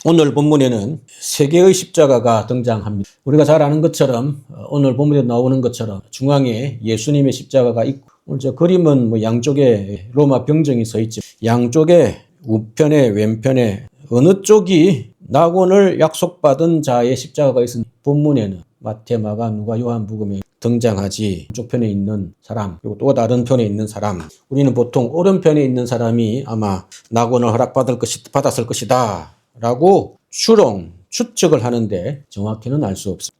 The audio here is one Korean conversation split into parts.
오늘 본문에는 세 개의 십자가가 등장합니다. 우리가 잘 아는 것처럼 오늘 본문에 나오는 것처럼 중앙에 예수님의 십자가가 있고, 오늘 저 그림은 양쪽에 로마 병정이 서 있지, 양쪽에 우편에 왼편에 어느 쪽이 낙원을 약속받은 자의 십자가가 있으니 본문에는 마태, 마가, 누가, 요한복음에 등장하지. 왼쪽 편에 있는 사람, 그리고 또 다른 편에 있는 사람, 우리는 보통 오른편에 있는 사람이 아마 낙원을 받았을 것이다 라고 추측을 하는데 정확히는 알 수 없습니다.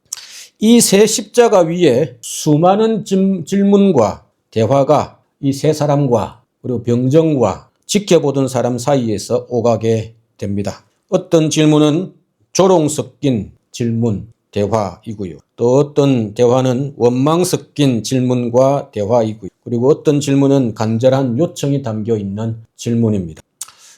이 세 십자가 위에 수많은 질문과 대화가 이 세 사람과 그리고 병정과 지켜보던 사람 사이에서 오가게 됩니다. 어떤 질문은 조롱 섞인 질문, 대화이고요. 또 어떤 대화는 원망 섞인 질문과 대화이고요. 그리고 어떤 질문은 간절한 요청이 담겨 있는 질문입니다.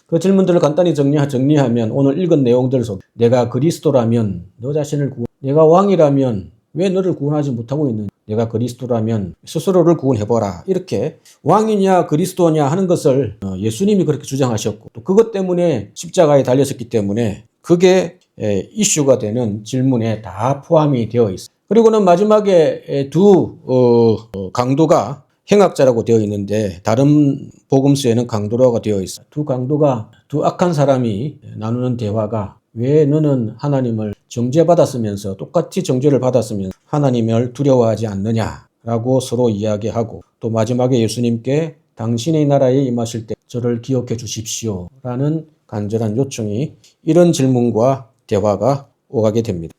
그 질문들을 간단히 정리하면 오늘 읽은 내용들 속 내가 그리스도라면 너 자신을 내가 왕이라면 왜 너를 구원하지 못하고 있느냐, 내가 그리스도라면 스스로를 구원해보라, 이렇게 왕이냐 그리스도냐 하는 것을 예수님이 그렇게 주장하셨고, 또 그것 때문에 십자가에 달렸었기 때문에 그게 이슈가 되는 질문에 다 포함이 되어 있습니다. 그리고는 마지막에 두 강도가 행악자라고 되어 있는데 다른 복음서에는 강도라고 되어 있어요. 두 악한 사람이 나누는 대화가, 왜 너는 하나님을 정죄받았으면서 똑같이 정죄를 받았으면 하나님을 두려워하지 않느냐라고 서로 이야기하고, 또 마지막에 예수님께 당신의 나라에 임하실 때 저를 기억해 주십시오 라는 간절한 요청이, 이런 질문과 대화가 오가게 됩니다.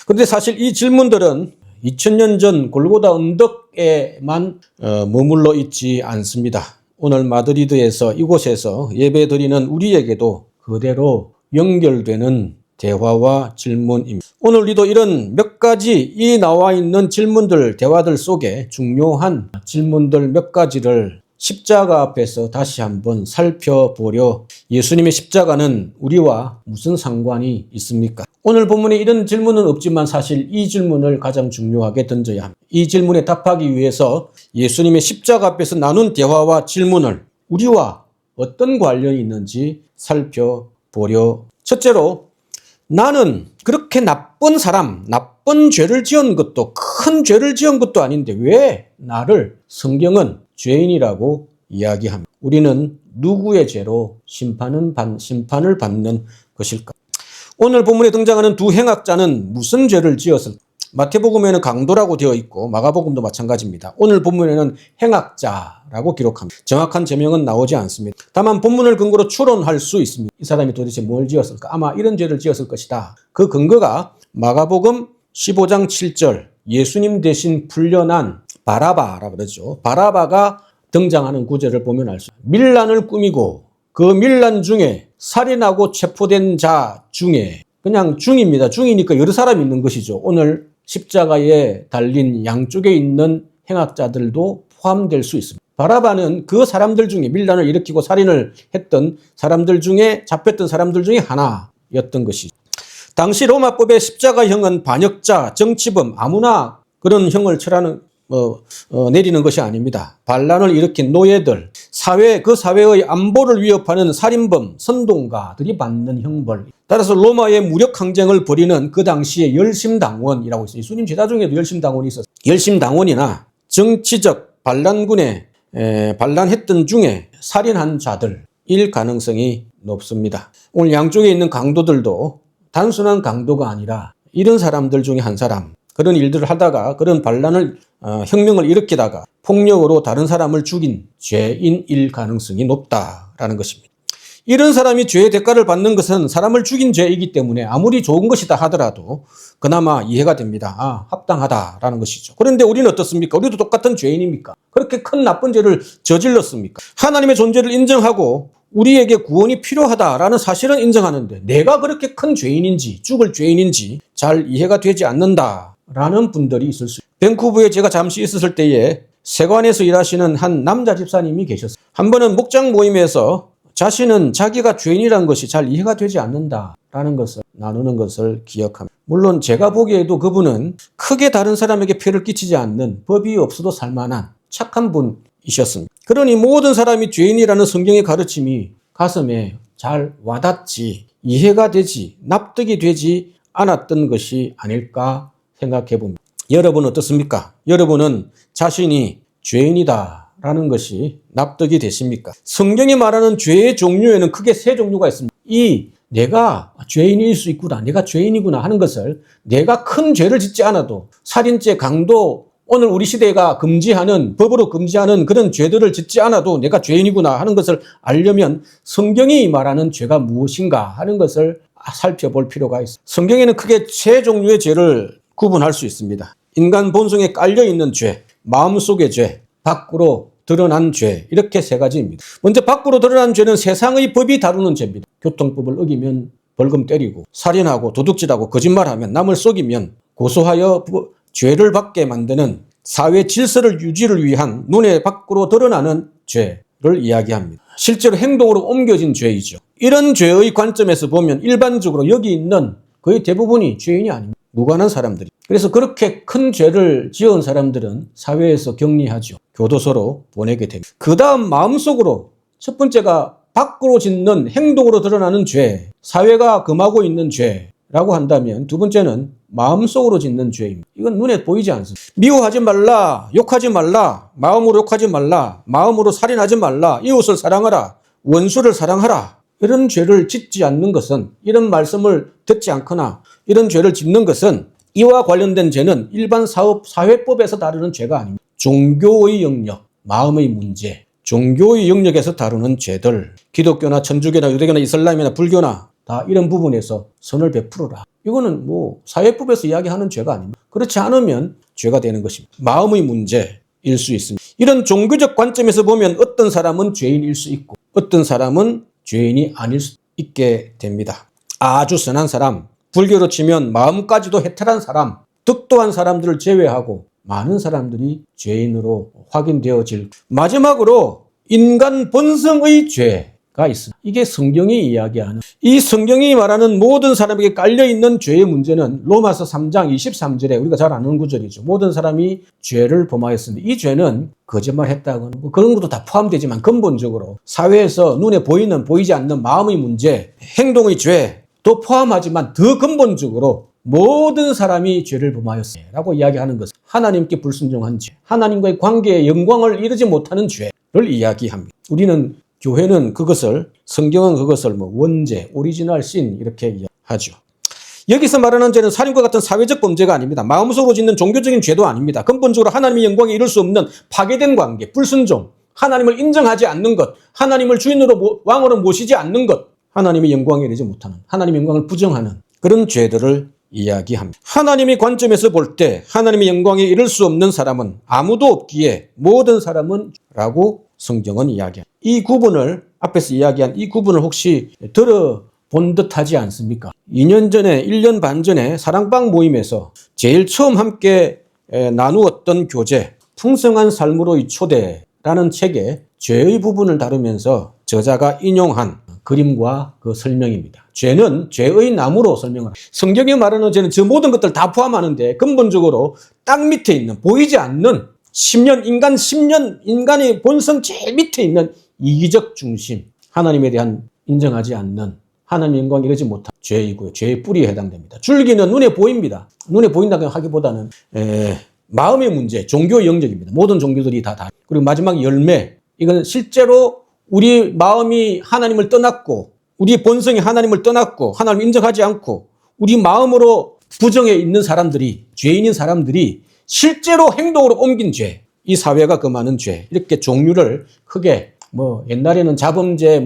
그런데 사실 이 질문들은 2000년 전 골고다 언덕에만 머물러 있지 않습니다. 오늘 마드리드에서 이곳에서 예배드리는 우리에게도 그대로 연결되는 대화와 질문입니다. 오늘 우리도 이런 몇 가지 이 나와 있는 질문들, 대화들 속에 중요한 질문들 몇 가지를 십자가 앞에서 다시 한번 살펴보려. 예수님의 십자가는 우리와 무슨 상관이 있습니까? 오늘 본문에 이런 질문은 없지만 사실 이 질문을 가장 중요하게 던져야 합니다. 이 질문에 답하기 위해서 예수님의 십자가 앞에서 나눈 대화와 질문을 우리와 어떤 관련이 있는지 살펴보려. 첫째로, 나는 그렇게 나쁜 사람, 나쁜 죄를 지은 것도, 큰 죄를 지은 것도 아닌데 왜 나를 성경은 죄인이라고 이야기합니다. 우리는 누구의 죄로 심판을 받는 것일까? 오늘 본문에 등장하는 두 행악자는 무슨 죄를 지었을까? 마태복음에는 강도라고 되어 있고 마가복음도 마찬가지입니다. 오늘 본문에는 행악자라고 기록합니다. 정확한 제명은 나오지 않습니다. 다만 본문을 근거로 추론할 수 있습니다. 이 사람이 도대체 뭘 지었을까? 아마 이런 죄를 지었을 것이다. 그 근거가 마가복음 15장 7절, 예수님 대신 풀려난 바라바라고 그러죠. 바라바가 등장하는 구절을 보면 알 수 있습니다. 밀란을 꾸미고 그 밀란 중에 살인하고 체포된 자 중에, 그냥 중입니다. 중이니까 여러 사람이 있는 것이죠. 오늘 십자가에 달린 양쪽에 있는 행악자들도 포함될 수 있습니다. 바라바는 그 사람들 중에, 밀란을 일으키고 살인을 했던 사람들 중에, 잡혔던 사람들 중에 하나였던 것이죠. 당시 로마법의 십자가형은 반역자, 정치범, 아무나 그런 형을 내리는 것이 아닙니다. 반란을 일으킨 노예들, 그 사회의 안보를 위협하는 살인범, 선동가들이 받는 형벌. 따라서 로마의 무력 항쟁을 벌이는 그 당시의 열심당원이라고 있어요. 예수님 제자 중에도 열심당원이 있었어요. 열심당원이나 정치적 반란군에 반란했던 중에 살인한 자들일 가능성이 높습니다. 오늘 양쪽에 있는 강도들도 단순한 강도가 아니라 이런 사람들 중에 한 사람, 그런 일들을 하다가, 그런 반란을 혁명을 일으키다가 폭력으로 다른 사람을 죽인 죄인일 가능성이 높다라는 것입니다. 이런 사람이 죄의 대가를 받는 것은 사람을 죽인 죄이기 때문에 아무리 좋은 것이다 하더라도 그나마 이해가 됩니다. 합당하다라는 것이죠. 그런데 우리는 어떻습니까? 우리도 똑같은 죄인입니까? 그렇게 큰 나쁜 죄를 저질렀습니까? 하나님의 존재를 인정하고 우리에게 구원이 필요하다라는 사실은 인정하는데 내가 그렇게 큰 죄인인지, 죽을 죄인인지 잘 이해가 되지 않는다라는 분들이 있을 수 있습니다. 밴쿠버에 제가 잠시 있었을 때에 세관에서 일하시는 한 남자 집사님이 계셨어요. 한 번은 목장 모임에서 자신은 자기가 죄인이라는 것이 잘 이해가 되지 않는다라는 것을 나누는 것을 기억합니다. 물론 제가 보기에도 그분은 크게 다른 사람에게 폐를 끼치지 않는, 법이 없어도 살만한 착한 분이셨습니다. 그러니 모든 사람이 죄인이라는 성경의 가르침이 가슴에 잘 와닿지, 이해가 되지, 납득이 되지 않았던 것이 아닐까 생각해 봅니다. 여러분은 어떻습니까? 여러분은 자신이 죄인이다라는 것이 납득이 되십니까? 성경이 말하는 죄의 종류에는 크게 세 종류가 있습니다. 내가 죄인일 수 있구나, 내가 죄인이구나 하는 것을 내가 큰 죄를 짓지 않아도 살인죄, 강도, 오늘 우리 시대가 금지하는, 법으로 금지하는 그런 죄들을 짓지 않아도 내가 죄인이구나 하는 것을 알려면 성경이 말하는 죄가 무엇인가 하는 것을 살펴볼 필요가 있습니다. 성경에는 크게 세 종류의 죄를 구분할 수 있습니다. 인간 본성에 깔려있는 죄, 마음속의 죄, 밖으로 드러난 죄, 이렇게 세 가지입니다. 먼저 밖으로 드러난 죄는 세상의 법이 다루는 죄입니다. 교통법을 어기면 벌금 때리고, 살인하고 도둑질하고 거짓말하면, 남을 속이면 고소하여 죄를 받게 만드는 사회 질서를 유지를 위한 눈에 밖으로 드러나는 죄를 이야기합니다. 실제로 행동으로 옮겨진 죄이죠. 이런 죄의 관점에서 보면 일반적으로 여기 있는 거의 대부분이 죄인이 아닙니다. 무관한 사람들이. 그래서 그렇게 큰 죄를 지은 사람들은 사회에서 격리하죠. 교도소로 보내게 됩니다. 그 다음 마음속으로, 첫 번째가 밖으로 짓는 행동으로 드러나는 죄, 사회가 금하고 있는 죄라고 한다면, 두 번째는 마음속으로 짓는 죄입니다. 이건 눈에 보이지 않습니다. 미워하지 말라, 욕하지 말라, 마음으로 욕하지 말라, 마음으로 살인하지 말라, 이웃을 사랑하라, 원수를 사랑하라, 이런 죄를 짓지 않는 것은, 이런 말씀을 듣지 않거나 이런 죄를 짓는 것은, 이와 관련된 죄는 일반 사회법에서 다루는 죄가 아닙니다. 종교의 영역, 마음의 문제, 종교의 영역에서 다루는 죄들, 기독교나 천주교나 유대교나 이슬람이나 불교나 다 이런 부분에서 선을 베풀어라. 이거는 사회법에서 이야기하는 죄가 아닙니다. 그렇지 않으면 죄가 되는 것입니다. 마음의 문제일 수 있습니다. 이런 종교적 관점에서 보면 어떤 사람은 죄인일 수 있고 어떤 사람은 죄인이 아닐 수 있게 됩니다. 아주 선한 사람, 불교로 치면 마음까지도 해탈한 사람, 득도한 사람들을 제외하고 많은 사람들이 죄인으로 확인되어질. 마지막으로 인간 본성의 죄가 있습니다. 이게 성경이 이야기하는, 이 성경이 말하는 모든 사람에게 깔려있는 죄의 문제는 로마서 3장 23절에 우리가 잘 아는 구절이죠. 모든 사람이 죄를 범하였습니다. 이 죄는 거짓말했다거나 그런 것도 다 포함되지만 근본적으로 사회에서 눈에 보이는 보이지 않는 마음의 문제, 행동의 죄도 포함하지만 더 근본적으로 모든 사람이 죄를 범하였어라고 이야기하는 것은 하나님께 불순종한 죄, 하나님과의 관계에 영광을 이루지 못하는 죄를 이야기합니다. 우리는 교회는 그것을, 성경은 그것을 원죄, 오리지널 신 이렇게 이야기하죠. 여기서 말하는 죄는 살인과 같은 사회적 범죄가 아닙니다. 마음속으로 짓는 종교적인 죄도 아닙니다. 근본적으로 하나님의 영광에 이룰 수 없는 파괴된 관계, 불순종, 하나님을 인정하지 않는 것, 하나님을 주인으로 왕으로 모시지 않는 것, 하나님의 영광에 이르지 못하는, 하나님의 영광을 부정하는 그런 죄들을 이야기합니다. 하나님의 관점에서 볼 때 하나님의 영광에 이를 수 없는 사람은 아무도 없기에 모든 사람은 라고 성경은 이야기합니다. 이 구분을, 앞에서 이야기한 이 구분을 혹시 들어본 듯 하지 않습니까? 2년 전에, 1년 반 전에 사랑방 모임에서 제일 처음 함께 나누었던 교재, 풍성한 삶으로의 초대라는 책에 죄의 부분을 다루면서 저자가 인용한 그림과 그 설명입니다. 죄는 죄의 나무로 설명을 합니다. 성경이 말하는 죄는 저 모든 것들 다 포함하는데 근본적으로 땅 밑에 있는, 보이지 않는 인간의 본성 제일 밑에 있는 이기적 중심, 하나님에 대한 인정하지 않는, 하나님의 영광에 이르지 못한 죄이고요. 죄의 뿌리에 해당됩니다. 줄기는 눈에 보입니다. 눈에 보인다고 하기보다는 마음의 문제, 종교의 영역입니다. 모든 종교들이 다. 그리고 마지막 열매, 이건 실제로 우리 마음이 하나님을 떠났고, 우리 본성이 하나님을 떠났고, 하나님을 인정하지 않고, 우리 마음으로 부정해 있는 사람들이, 죄인인 사람들이 실제로 행동으로 옮긴 죄, 이 사회가 금하는 죄, 이렇게 종류를 크게, 옛날에는 자범죄,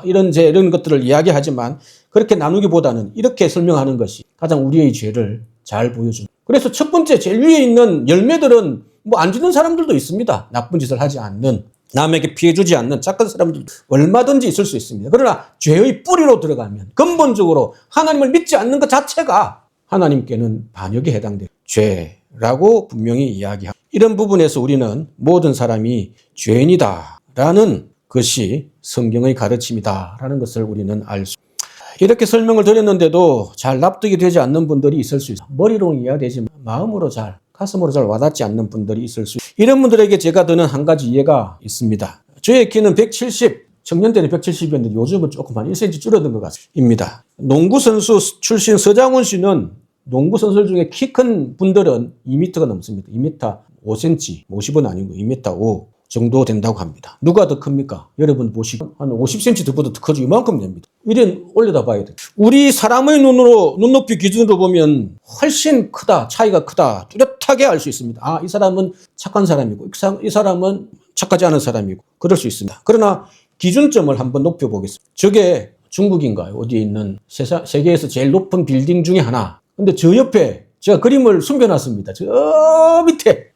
이런 죄, 이런 것들을 이야기하지만, 그렇게 나누기보다는 이렇게 설명하는 것이 가장 우리의 죄를 잘 보여줍니다. 그래서 첫 번째, 제일 위에 있는 열매들은 안 짓는 사람들도 있습니다. 나쁜 짓을 하지 않는, 남에게 피해 주지 않는 착한 사람들도 얼마든지 있을 수 있습니다. 그러나 죄의 뿌리로 들어가면 근본적으로 하나님을 믿지 않는 것 자체가 하나님께는 반역에 해당되는 죄라고 분명히 이야기합니다. 이런 부분에서 우리는 모든 사람이 죄인이다라는 것이 성경의 가르침이다라는 것을 우리는 알 수 있습니다. 이렇게 설명을 드렸는데도 잘 납득이 되지 않는 분들이 있을 수 있습니다. 머리로는 이해되지만 마음으로 가슴으로 잘 와닿지 않는 분들이 있을 수 있습니다. 이런 분들에게 제가 드는 한 가지 이해가 있습니다. 저의 키는 170, 청년 때는 170이었는데 요즘은 조금 한 1cm 줄어든 것 같습니다. 농구 선수 출신 서장훈 씨는 농구 선수 중에 키 큰 분들은 2m가 넘습니다. 2m 5cm, 50은 아니고 2m 5 정도 된다고 합니다. 누가 더 큽니까? 여러분 보시고 한 50cm 더보다 더 커지고 이만큼 됩니다. 이런 올려다 봐야 돼요. 우리 사람의 눈높이 기준으로 보면 훨씬 크다, 차이가 크다, 뚜렷하게 알 수 있습니다. 아, 이 사람은 착한 사람이고 이 사람은 착하지 않은 사람이고 그럴 수 있습니다. 그러나 기준점을 한번 높여보겠습니다. 저게 중국인가요? 어디에 있는 세계에서 제일 높은 빌딩 중에 하나. 근데 저 옆에 제가 그림을 숨겨놨습니다. 저 밑에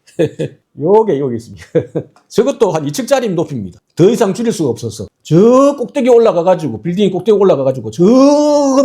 요게 여기 있습니다. 저것도 한 2층짜리 높이입니다. 더 이상 줄일 수가 없어서 저 꼭대기 올라가가지고 빌딩 꼭대기 올라가가지고 저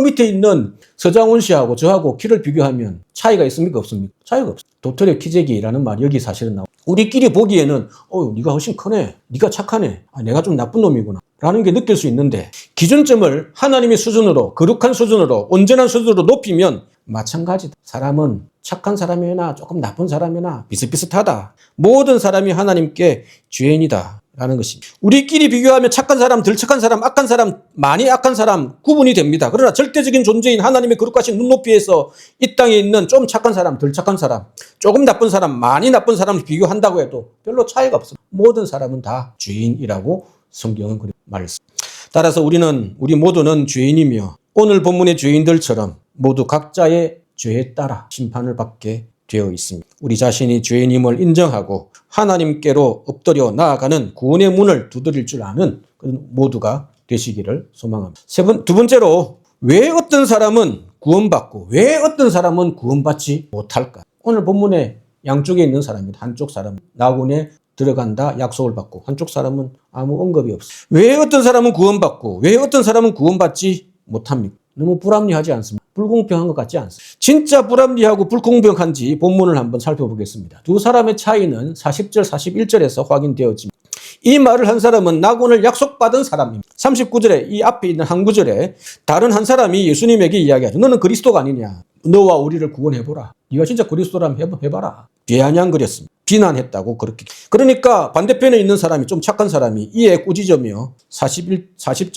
밑에 있는 서장훈 씨하고 저하고 키를 비교하면 차이가 있습니까 없습니까? 차이가 없어요. 도토리 키재기라는 말이 여기 사실은 나오고 우리끼리 보기에는 네가 훨씬 크네, 네가 착하네, 내가 좀 나쁜 놈이구나 라는 게 느낄 수 있는데 기준점을 하나님의 수준으로 거룩한 수준으로 온전한 수준으로 높이면 마찬가지다. 사람은 착한 사람이나 조금 나쁜 사람이나 비슷비슷하다. 모든 사람이 하나님께 죄인이다 라는 것입니다. 우리끼리 비교하면 착한 사람, 덜 착한 사람, 악한 사람, 많이 악한 사람 구분이 됩니다. 그러나 절대적인 존재인 하나님의 거룩하신 눈높이에서 이 땅에 있는 좀 착한 사람, 덜 착한 사람, 조금 나쁜 사람, 많이 나쁜 사람을 비교한다고 해도 별로 차이가 없습니다. 모든 사람은 다 죄인이라고 성경은 말했습니다. 따라서 우리 모두는 죄인이며 오늘 본문의 죄인들처럼 모두 각자의 죄에 따라 심판을 받게 되어 있습니다. 우리 자신이 죄인임을 인정하고 하나님께로 엎드려 나아가는 구원의 문을 두드릴 줄 아는 모두가 되시기를 소망합니다. 두 번째로 왜 어떤 사람은 구원받고 왜 어떤 사람은 구원받지 못할까? 오늘 본문에 양쪽에 있는 사람입니다. 한쪽 사람은 낙원에 들어간다 약속을 받고 한쪽 사람은 아무 언급이 없어요. 왜 어떤 사람은 구원받고 왜 어떤 사람은 구원받지 못합니까? 너무 불합리하지 않습니까? 불공평한 것 같지 않습니까? 진짜 불합리하고 불공평한지 본문을 한번 살펴보겠습니다. 두 사람의 차이는 40절, 41절에서 확인되었지만 이 말을 한 사람은 낙원을 약속받은 사람입니다. 39절에 이 앞에 있는 한 구절에 다른 한 사람이 예수님에게 이야기하죠. 너는 그리스도가 아니냐? 너와 우리를 구원해보라. 네가 진짜 그리스도라면 해봐라. 비아냥거렸습니다. 비난했다고 그렇게. 그러니까 반대편에 있는 사람이 좀 착한 사람이 이에 꾸짖으며 40절,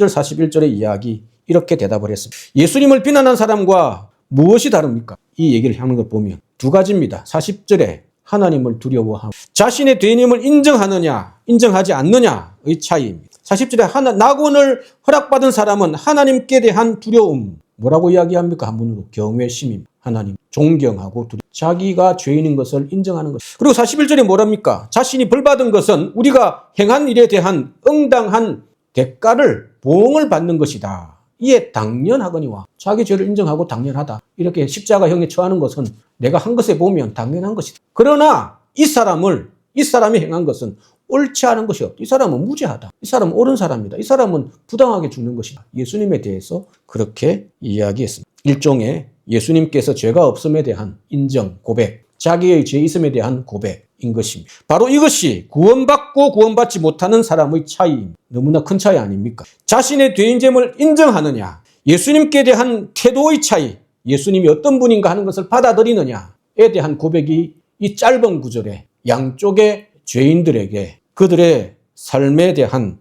41절의 이야기 이렇게 대답을 했습니다. 예수님을 비난한 사람과 무엇이 다릅니까? 이 얘기를 하는 걸 보면 두 가지입니다. 40절에 하나님을 두려워하고 자신의 죄인임을 인정하느냐 인정하지 않느냐의 차이입니다. 40절에 낙원을 허락받은 사람은 하나님께 대한 두려움, 뭐라고 이야기합니까? 한문으로 경외심입니다. 하나님 존경하고 자기가 죄인인 것을 인정하는 것. 그리고 41절에 뭐랍니까? 자신이 벌받은 것은 우리가 행한 일에 대한 응당한 대가를 보응을 받는 것이다. 이에 당연하거니와 자기 죄를 인정하고 당연하다. 이렇게 십자가형에 처하는 것은 내가 한 것에 보면 당연한 것이다. 그러나 이 사람이 행한 것은 옳지 않은 것이 없다. 이 사람은 무죄하다. 이 사람은 옳은 사람이다. 이 사람은 부당하게 죽는 것이다. 예수님에 대해서 그렇게 이야기했습니다. 일종의 예수님께서 죄가 없음에 대한 인정, 고백, 자기의 죄 있음에 대한 고백인 것입니다. 바로 이것이 구원받고 구원받지 못하는 사람의 차이입니다. 너무나 큰 차이 아닙니까? 자신의 죄인됨을 인정하느냐, 예수님께 대한 태도의 차이, 예수님이 어떤 분인가 하는 것을 받아들이느냐에 대한 고백이 이 짧은 구절에 양쪽의 죄인들에게 그들의 삶에 대한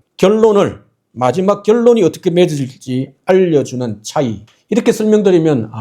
마지막 결론이 어떻게 맺어질지 알려주는 차이. 이렇게 설명드리면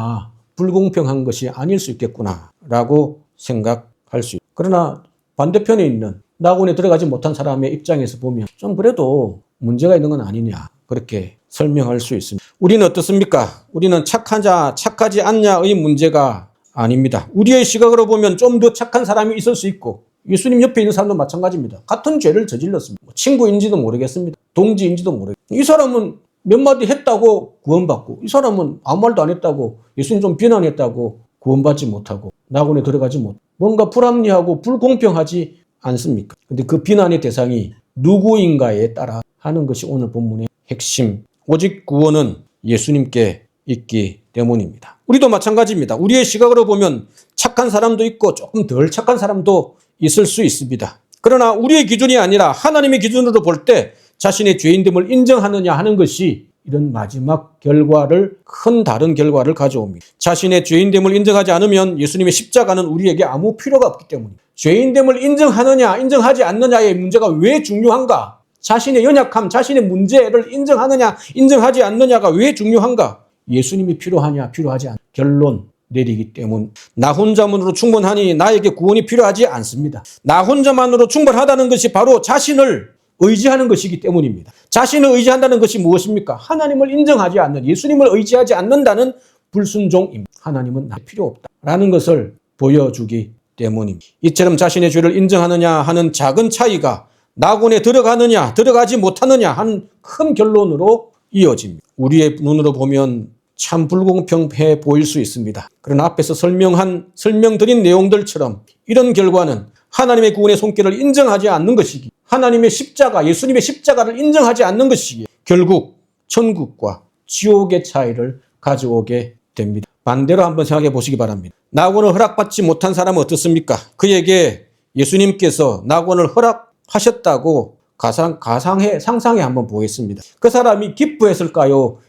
불공평한 것이 아닐 수 있겠구나 라고 생각할 수 있어요. 그러나 반대편에 있는 낙원에 들어가지 못한 사람의 입장에서 보면 좀 그래도 문제가 있는 건 아니냐 그렇게 설명할 수 있습니다. 우리는 어떻습니까? 우리는 착하자 착하지 않냐의 문제가 아닙니다. 우리의 시각으로 보면 좀 더 착한 사람이 있을 수 있고 예수님 옆에 있는 사람도 마찬가지입니다. 같은 죄를 저질렀습니다. 친구인지도 모르겠습니다. 동지인지도 모르겠습니다. 이 사람은 몇 마디 했다고 구원받고 이 사람은 아무 말도 안 했다고 예수님 좀 비난했다고 구원받지 못하고 낙원에 들어가지 못. 뭔가 불합리하고 불공평하지 않습니까? 근데 그 비난의 대상이 누구인가에 따라 하는 것이 오늘 본문의 핵심. 오직 구원은 예수님께 있기 때문입니다. 우리도 마찬가지입니다. 우리의 시각으로 보면 착한 사람도 있고 조금 덜 착한 사람도 있을 수 있습니다. 그러나 우리의 기준이 아니라 하나님의 기준으로 볼 때 자신의 죄인됨을 인정하느냐 하는 것이 이런 마지막 큰 다른 결과를 가져옵니다. 자신의 죄인됨을 인정하지 않으면 예수님의 십자가는 우리에게 아무 필요가 없기 때문입니다. 죄인됨을 인정하느냐 인정하지 않느냐의 문제가 왜 중요한가? 자신의 연약함, 자신의 문제를 인정하느냐, 인정하지 않느냐가 왜 중요한가? 예수님이 필요하냐, 필요하지 않느냐. 결론 내리기 때문. 나 혼자만으로 충분하니 나에게 구원이 필요하지 않습니다. 나 혼자만으로 충분하다는 것이 바로 자신을 의지하는 것이기 때문입니다. 자신을 의지한다는 것이 무엇입니까? 하나님을 인정하지 않는, 예수님을 의지하지 않는다는 불순종입니다. 하나님은 나 필요 없다라는 것을 보여주기 때문입니다. 이처럼 자신의 죄를 인정하느냐 하는 작은 차이가 낙원에 들어가느냐 들어가지 못하느냐 하는 큰 결론으로 이어집니다. 우리의 눈으로 보면 참 불공평해 보일 수 있습니다. 그러나 앞에서 설명드린 내용들처럼 이런 결과는 하나님의 구원의 손길을 인정하지 않는 것이기, 하나님의 십자가, 예수님의 십자가를 인정하지 않는 것이기에 결국 천국과 지옥의 차이를 가져오게 됩니다. 반대로 한번 생각해 보시기 바랍니다. 낙원을 허락받지 못한 사람은 어떻습니까? 그에게 예수님께서 낙원을 허락하셨다고 상상해 한번 보겠습니다. 그 사람이 기뻐했을까요?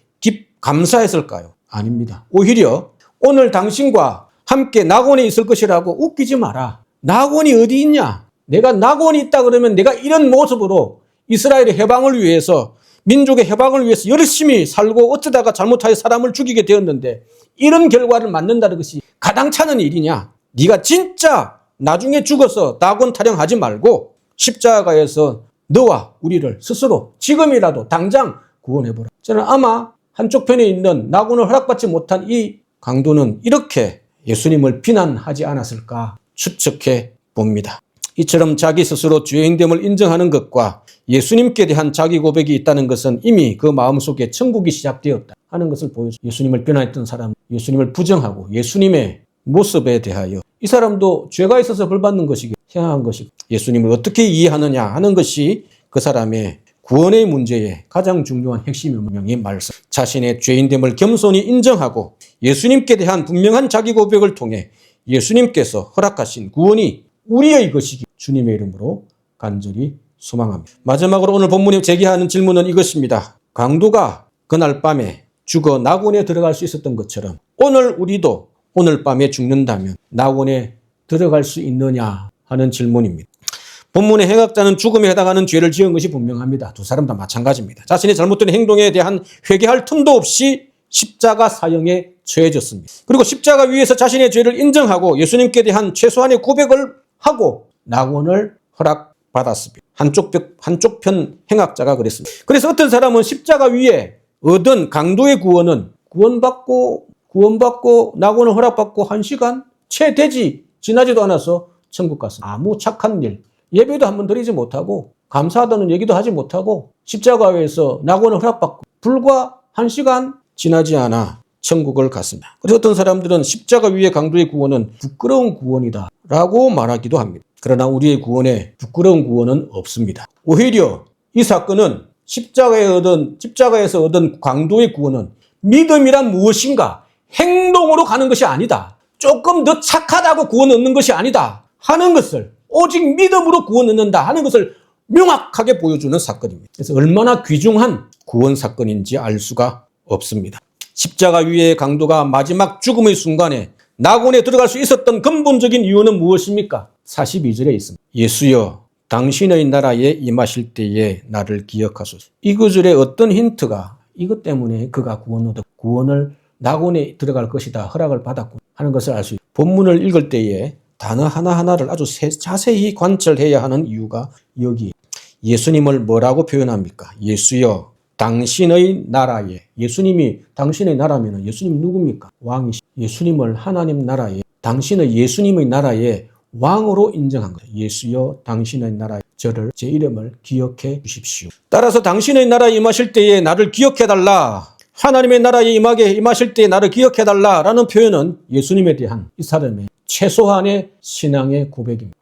감사했을까요? 아닙니다. 오히려 오늘 당신과 함께 낙원에 있을 것이라고 웃기지 마라. 낙원이 어디 있냐? 내가 낙원이 있다 그러면 내가 이런 모습으로 이스라엘의 해방을 위해서, 민족의 해방을 위해서 열심히 살고 어쩌다가 잘못하여 사람을 죽이게 되었는데 이런 결과를 맞는다는 것이 가당찮은 일이냐? 네가 진짜 나중에 죽어서 낙원 타령하지 말고 십자가에서 너와 우리를 스스로 지금이라도 당장 구원해보라. 저는 아마 한쪽 편에 있는 낙원을 허락받지 못한 이 강도는 이렇게 예수님을 비난하지 않았을까 추측해 봅니다. 이처럼 자기 스스로 죄인됨을 인정하는 것과 예수님께 대한 자기 고백이 있다는 것은 이미 그 마음속에 천국이 시작되었다 하는 것을 보여줍니다. 예수님을 비난했던 사람, 예수님을 부정하고 예수님의 모습에 대하여 이 사람도 죄가 있어서 벌받는 것이기 향한 것이고, 예수님을 어떻게 이해하느냐 하는 것이 그 사람의 구원의 문제의 가장 중요한 핵심 명의 말씀. 자신의 죄인됨을 겸손히 인정하고 예수님께 대한 분명한 자기 고백을 통해 예수님께서 허락하신 구원이 우리의 것이기 주님의 이름으로 간절히 소망합니다. 마지막으로 오늘 본문이 제기하는 질문은 이것입니다. 강도가 그날 밤에 죽어 낙원에 들어갈 수 있었던 것처럼 오늘 우리도 오늘 밤에 죽는다면 낙원에 들어갈 수 있느냐 하는 질문입니다. 본문의 행악자는 죽음에 해당하는 죄를 지은 것이 분명합니다. 두 사람 다 마찬가지입니다. 자신의 잘못된 행동에 대한 회개할 틈도 없이 십자가 사형에 처해졌습니다. 그리고 십자가 위에서 자신의 죄를 인정하고 예수님께 대한 최소한의 고백을 하고 낙원을 허락받았습니다. 한쪽 편 행악자가 그랬습니다. 그래서 어떤 사람은 십자가 위에 얻은 강도의 구원은 구원받고 낙원을 허락받고 1시간 채 지나지도 않아서 천국 갔습니다. 아무 착한 일, 예배도 한번 드리지 못하고 감사하다는 얘기도 하지 못하고 십자가 위에서 낙원을 허락받고 불과 1시간 지나지 않아 천국을 갔습니다. 그래서 어떤 사람들은 십자가 위의 강도의 구원은 부끄러운 구원이다 라고 말하기도 합니다. 그러나 우리의 구원에 부끄러운 구원은 없습니다. 오히려 이 사건은 십자가에서 얻은 강도의 구원은 믿음이란 무엇인가, 행동으로 가는 것이 아니다, 조금 더 착하다고 구원 얻는 것이 아니다 하는 것을, 오직 믿음으로 구원 얻는다 하는 것을 명확하게 보여주는 사건입니다. 그래서 얼마나 귀중한 구원 사건인지 알 수가 없습니다. 십자가 위의 강도가 마지막 죽음의 순간에 낙원에 들어갈 수 있었던 근본적인 이유는 무엇입니까? 42절에 있습니다. 예수여 당신의 나라에 임하실 때에 나를 기억하소서. 이 구절에 어떤 힌트가 이것 때문에 그가 구원을 낙원에 들어갈 것이다 허락을 받았고 하는 것을 알 수 있습니다. 본문을 읽을 때에 단어 하나하나를 아주 자세히 관찰해야 하는 이유가 여기에 예수님을 뭐라고 표현합니까? 예수여 당신의 나라에. 예수님이 당신의 나라면 예수님 누굽니까? 왕이시. 예수님을 하나님 나라에, 당신의 예수님의 나라에 왕으로 인정한 거예요. 예수여 당신의 나라에 저를, 제 이름을 기억해 주십시오. 따라서 당신의 나라에 임하실 때에 나를 기억해 달라, 하나님의 나라에 임하실 때에 나를 기억해 달라라는 표현은 예수님에 대한 이 사람의 최소한의 신앙의 고백입니다.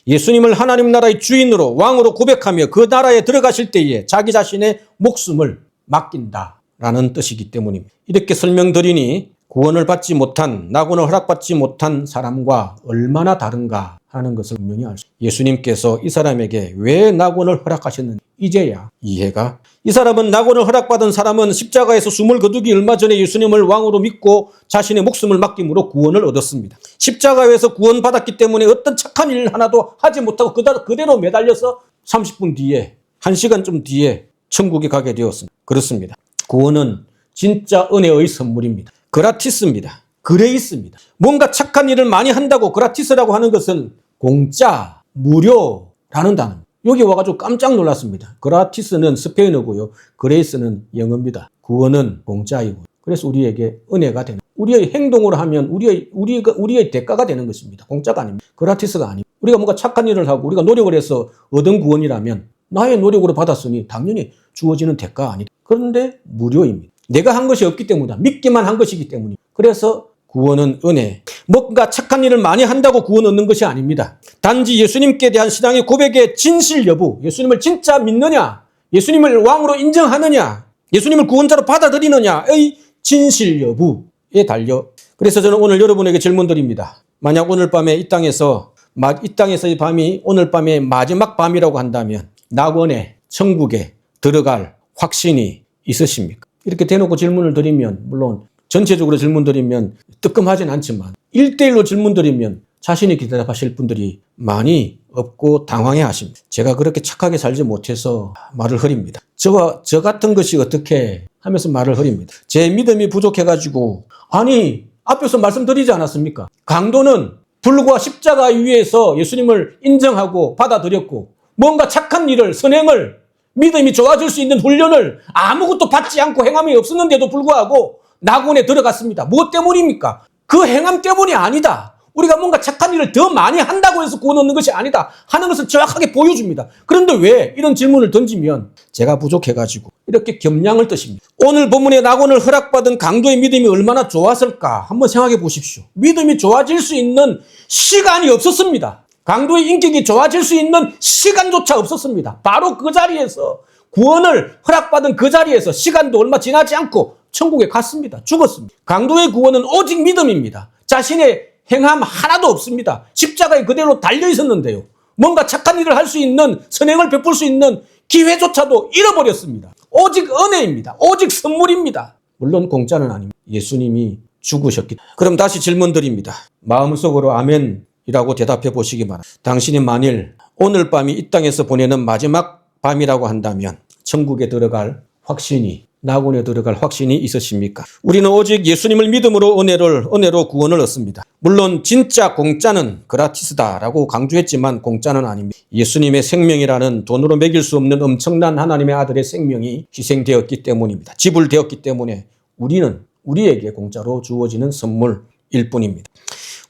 예수님을 하나님 나라의 주인으로, 왕으로 고백하며 그 나라에 들어가실 때에 자기 자신의 목숨을 맡긴다라는 뜻이기 때문입니다. 이렇게 설명드리니 구원을 받지 못한, 낙원을 허락받지 못한 사람과 얼마나 다른가 하는 것을 분명히 알 수 있습니다. 예수님께서 이 사람에게 왜 낙원을 허락하셨는지 이제야 이해가. 이 사람은 낙원을 허락받은 사람은 십자가에서 숨을 거두기 얼마 전에 예수님을 왕으로 믿고 자신의 목숨을 맡김으로 구원을 얻었습니다. 십자가에서 구원받았기 때문에 어떤 착한 일 하나도 하지 못하고 그대로 매달려서 30분 뒤에 1시간쯤 뒤에 천국에 가게 되었습니다. 그렇습니다. 구원은 진짜 은혜의 선물입니다. 그라티스입니다. 그레이스입니다. 뭔가 착한 일을 많이 한다고 그라티스라고 하는 것은 공짜, 무료라는 단어입니다. 여기 와가지고 깜짝 놀랐습니다. 그라티스는 스페인어고요. 그레이스는 영어입니다. 구원은 공짜이고. 그래서 우리에게 은혜가 되는, 우리의 행동으로 하면 우리의 대가가 되는 것입니다. 공짜가 아닙니다. 그라티스가 아닙니다. 우리가 뭔가 착한 일을 하고 우리가 노력을 해서 얻은 구원이라면 나의 노력으로 받았으니 당연히 주어지는 대가 아니다. 그런데 무료입니다. 내가 한 것이 없기 때문이다. 믿기만 한 것이기 때문입니다. 그래서 구원은 은혜. 뭔가 착한 일을 많이 한다고 구원 얻는 것이 아닙니다. 단지 예수님께 대한 신앙의 고백의 진실 여부, 예수님을 진짜 믿느냐, 예수님을 왕으로 인정하느냐, 예수님을 구원자로 받아들이느냐의 진실 여부에 달려. 그래서 저는 오늘 여러분에게 질문 드립니다. 만약 오늘 밤에 이 땅에서의 밤이 오늘 밤의 마지막 밤이라고 한다면 낙원에, 천국에 들어갈 확신이 있으십니까? 이렇게 대놓고 질문을 드리면, 물론 전체적으로 질문 드리면 뜨끔하진 않지만 1대1로 질문 드리면 자신이 대답하실 분들이 많이 없고 당황해 하십니다. 제가 그렇게 착하게 살지 못해서 말을 흐립니다. 저 같은 것이 어떻게 하면서 말을 흐립니다. 제 믿음이 부족해가지고, 아니 앞에서 말씀드리지 않았습니까? 강도는 불과 십자가 위에서 예수님을 인정하고 받아들였고 뭔가 착한 일을, 선행을, 믿음이 좋아질 수 있는 훈련을 아무것도 받지 않고 행함이 없었는데도 불구하고 낙원에 들어갔습니다. 무엇 때문입니까? 그 행함 때문이 아니다. 우리가 뭔가 착한 일을 더 많이 한다고 해서 구원 얻는 것이 아니다 하는 것을 정확하게 보여줍니다. 그런데 왜 이런 질문을 던지면 제가 부족해가지고 이렇게 겸양을 뜻입니다. 오늘 본문의 낙원을 허락받은 강도의 믿음이 얼마나 좋았을까 한번 생각해 보십시오. 믿음이 좋아질 수 있는 시간이 없었습니다. 강도의 인격이 좋아질 수 있는 시간조차 없었습니다. 바로 그 자리에서, 구원을 허락받은 그 자리에서 시간도 얼마 지나지 않고 천국에 갔습니다. 죽었습니다. 강도의 구원은 오직 믿음입니다. 자신의 행함 하나도 없습니다. 십자가에 그대로 달려 있었는데요. 뭔가 착한 일을 할 수 있는, 선행을 베풀 수 있는 기회조차도 잃어버렸습니다. 오직 은혜입니다. 오직 선물입니다. 물론 공짜는 아닙니다. 예수님이 죽으셨기 때문에. 그럼 다시 질문 드립니다. 마음속으로 아멘이라고 대답해 보시기 바랍니다. 당신이 만일 오늘 밤이 이 땅에서 보내는 마지막 밤이라고 한다면 천국에 들어갈 확신이, 낙원에 들어갈 확신이 있으십니까? 우리는 오직 예수님을 믿음으로 은혜로 구원을 얻습니다. 물론 진짜 공짜는 그라티스다라고 강조했지만 공짜는 아닙니다. 예수님의 생명이라는 돈으로 매길 수 없는 엄청난 하나님의 아들의 생명이 희생되었기 때문입니다. 지불되었기 때문에 우리에게 공짜로 주어지는 선물일 뿐입니다.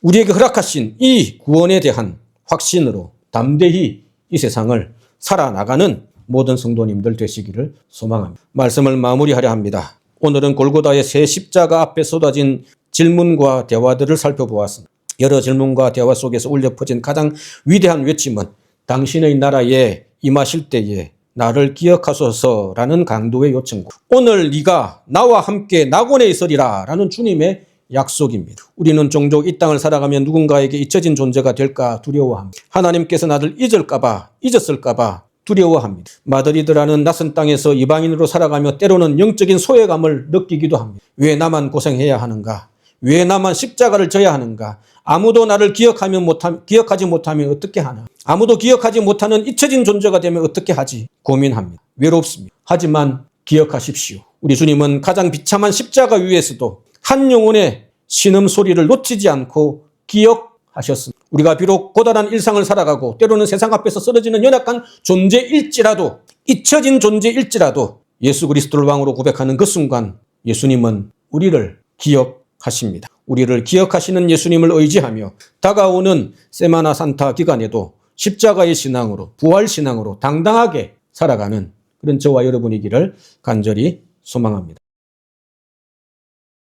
우리에게 허락하신 이 구원에 대한 확신으로 담대히 이 세상을 살아나가는 모든 성도님들 되시기를 소망합니다. 말씀을 마무리하려 합니다. 오늘은 골고다의 새 십자가 앞에 쏟아진 질문과 대화들을 살펴보았습니다. 여러 질문과 대화 속에서 울려 퍼진 가장 위대한 외침은 당신의 나라에 임하실 때에 나를 기억하소서라는 강도의 요청과 오늘 네가 나와 함께 낙원에 있으리라 라는 주님의 약속입니다. 우리는 종종 이 땅을 살아가며 누군가에게 잊혀진 존재가 될까 두려워합니다. 하나님께서 나를 잊었을까봐 두려워합니다. 마드리드라는 낯선 땅에서 이방인으로 살아가며 때로는 영적인 소외감을 느끼기도 합니다. 왜 나만 고생해야 하는가? 왜 나만 십자가를 져야 하는가? 아무도 나를 기억하지 못하면 어떻게 하나? 아무도 기억하지 못하는 잊혀진 존재가 되면 어떻게 하지? 고민합니다. 외롭습니다. 하지만 기억하십시오. 우리 주님은 가장 비참한 십자가 위에서도 한 영혼의 신음소리를 놓치지 않고 기억하셨습니다. 우리가 비록 고단한 일상을 살아가고 때로는 세상 앞에서 쓰러지는 연약한 존재일지라도, 잊혀진 존재일지라도 예수 그리스도를 왕으로 고백하는 그 순간 예수님은 우리를 기억하십니다. 우리를 기억하시는 예수님을 의지하며 다가오는 세마나 산타 기간에도 십자가의 신앙으로, 부활 신앙으로 당당하게 살아가는 그런 저와 여러분이기를 간절히 소망합니다.